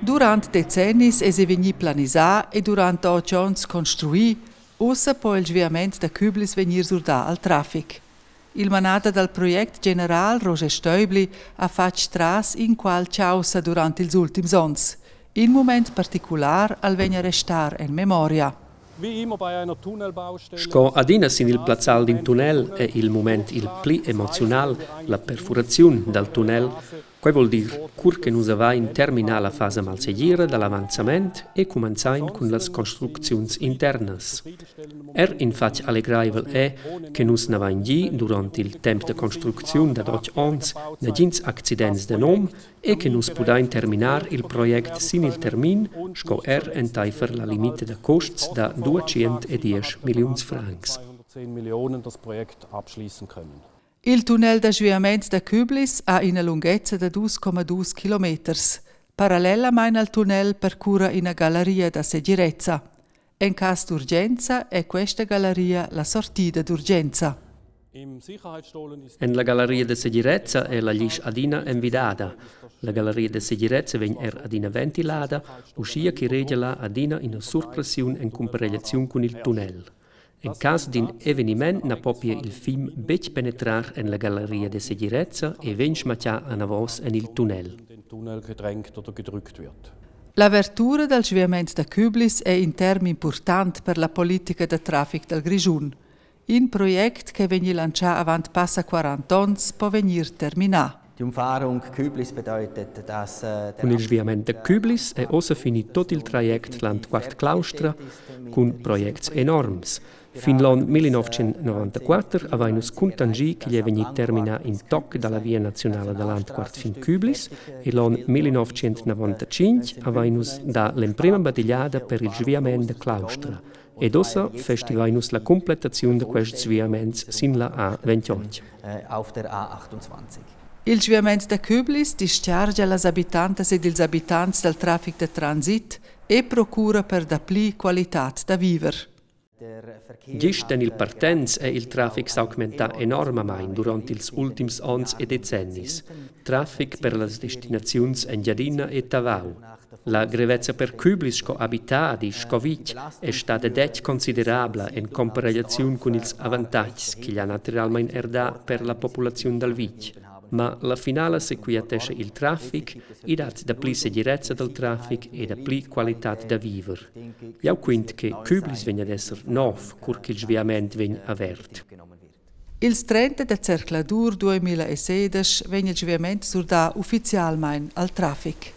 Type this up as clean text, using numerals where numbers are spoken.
Durant decennis è vegni planisà e durant 8 anni construì, ussa poi il sviamento da Küblis venir surdà al traffic. Il manata dal progetto general Roger Stäubli ha fatto tras in qual causa durant ils ultims ans. In moment particular al vegna restar in memoria. Sco adina sin il plazzal d'un tunnel è il moment il pli emozional, la perforazione dal tunnel, quei vuol dir cur che nus avain terminar la fase malsegliera dall'avanzament e cumanzain con las construcziuns internas. Infatti allegraivel è che nus n'avain gi durant il temp de construcziun da 8 ans negins accidents de nom e che nus pudain terminar il project sin il termin, sco entaifer la limite de costs da 210 milions francs. Il tunnel da sviamento da Küblis ha una lunghezza di 2,2 km. Parallelamente al tunnel percura una galleria da segirezza. In caso d'urgenza è questa galleria la sortita d'urgenza. En la galleria de segirezza è la lis adina envidada. La galleria de segirezza ven adina ventilada, uscia che regela adina in surpressione in comparazione con il tunnel. In caso di un avvenimento, na popia il film bec penetrar en la galleria de segirezza e ven smatja an avos en il tunnel. L'apertura del sviamento da Küblis è un termine importante per la politica de traffic del Grigiun. Un progetto che venne lanciato avanti passa 40 anni può venire terminato. Con il sviamento da Küblis è also finito tutto il trajecto land quart claustra con progetti enormi. Fin l'anno 1994 avevamo contagi che gli venne terminato in toc dalla via nazionale dell'Antquart fin Küblis e l'anno 1995 avevamo da l'imprima badigliata per il sviamento da claustra. Ed ossa festivavamo la completazione di questi sviamenti sin la A28. Il sviamento da Küblis dischargia las abitantes ed ils abitants del traffic de transit e procura per da pli qualità da viver. Gist il partenz e il traffic s'augmenta enormemente durante ils ultims ans e decennis. Traffic per las destinazions Engiadina e Tavau. La grevezza per Küblis sco abitadi, sco vic, è stata det considerabile in comparazione con ils avantags che gli ha naturalmente erda per la popolazione del vic. Ma la finale si quietesce il traffic e dat da pli segirezza del traffic e da pli qualità da viver. Io quint che Küblis vegna ad essere nov, cur che il sviamento vegna avert. Il 30 de Cercladur 2016 vegna il sviamento surda ufficialmente al traffic.